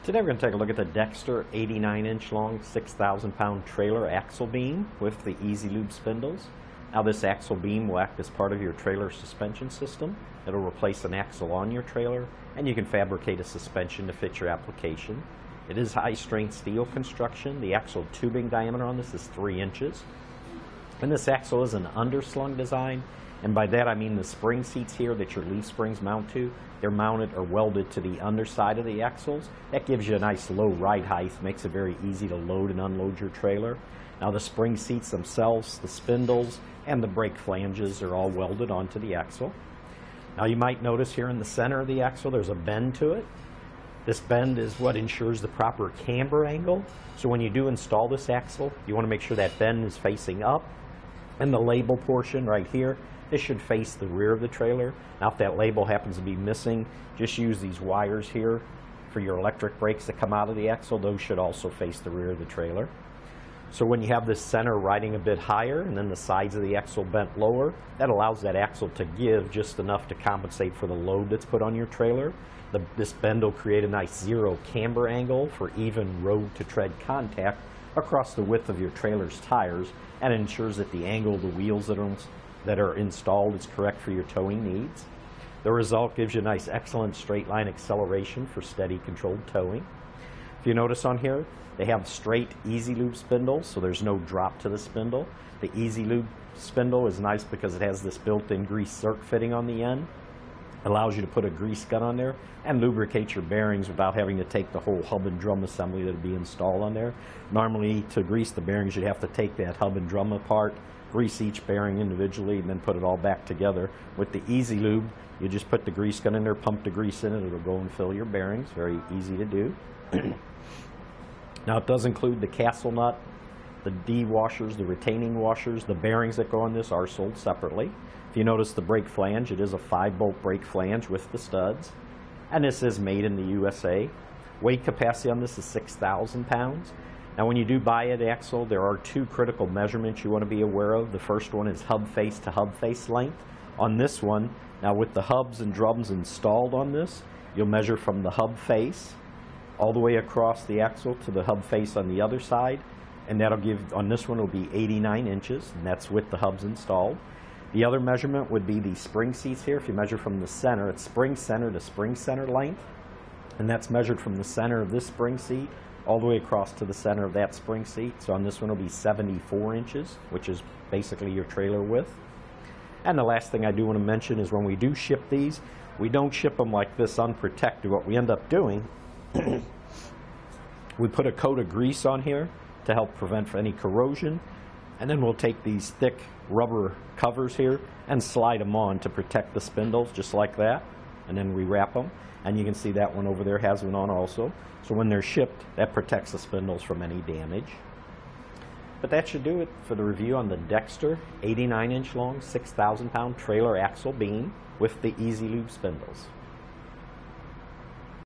Today we're going to take a look at the Dexter 89-inch long 6,000-pound trailer axle beam with the Lube Spindles. Now this axle beam will act as part of your trailer suspension system. It'll replace an axle on your trailer, and you can fabricate a suspension to fit your application. It is high-strength steel construction. The axle tubing diameter on this is 3 inches. And this axle is an underslung design, and by that I mean the spring seats here that your leaf springs mount to, they're mounted or welded to the underside of the axles. That gives you a nice low ride height, makes it very easy to load and unload your trailer. Now the spring seats themselves, the spindles, and the brake flanges are all welded onto the axle. Now you might notice here in the center of the axle there's a bend to it. This bend is what ensures the proper camber angle. So when you do install this axle, you want to make sure that bend is facing up. And the label portion right here, this should face the rear of the trailer. Now if that label happens to be missing, just use these wires here for your electric brakes that come out of the axle. Those should also face the rear of the trailer. So when you have this center riding a bit higher and then the sides of the axle bent lower, that allows that axle to give just enough to compensate for the load that's put on your trailer. This bend will create a nice zero camber angle for even road to tread contact across the width of your trailer's tires, and ensures that the angle of the wheels that are installed is correct for your towing needs. The result gives you a nice excellent straight line acceleration for steady controlled towing. If you notice on here, they have straight Lube spindles, so there's no drop to the spindle. The Lube spindle is nice because it has this built-in grease zerk fitting on the end. Allows you to put a grease gun on there and lubricate your bearings without having to take the whole hub and drum assembly that would be installed on there. Normally, to grease the bearings, you'd have to take that hub and drum apart, grease each bearing individually, and then put it all back together. With the Lube, you just put the grease gun in there, pump the grease in it, it'll go and fill your bearings. Very easy to do. Now it does include the castle nut, the D washers, the retaining washers. The bearings that go on this are sold separately. If you notice the brake flange, it is a 5-bolt brake flange with the studs. And this is made in the USA. Weight capacity on this is 6,000 pounds. Now when you do buy an axle, there are 2 critical measurements you want to be aware of. The first one is hub face to hub face length. On this one, now with the hubs and drums installed on this, you'll measure from the hub face all the way across the axle to the hub face on the other side. And that'll give, on this one, will be 89 inches, and that's with the hubs installed. The other measurement would be the spring seats here. If you measure from the center, it's spring center to spring center length, and that's measured from the center of this spring seat all the way across to the center of that spring seat. So on this one, it'll be 74 inches, which is basically your trailer width. And the last thing I do want to mention is when we do ship these, we don't ship them like this unprotected. What we end up doing, we put a coat of grease on here to help prevent any corrosion, and then we'll take these thick rubber covers here and slide them on to protect the spindles just like that, and then we wrap them, and you can see that one over there has one on also. So when they're shipped, that protects the spindles from any damage. But that should do it for the review on the Dexter 89-inch long 6,000-pound trailer axle beam with the Lube Spindles.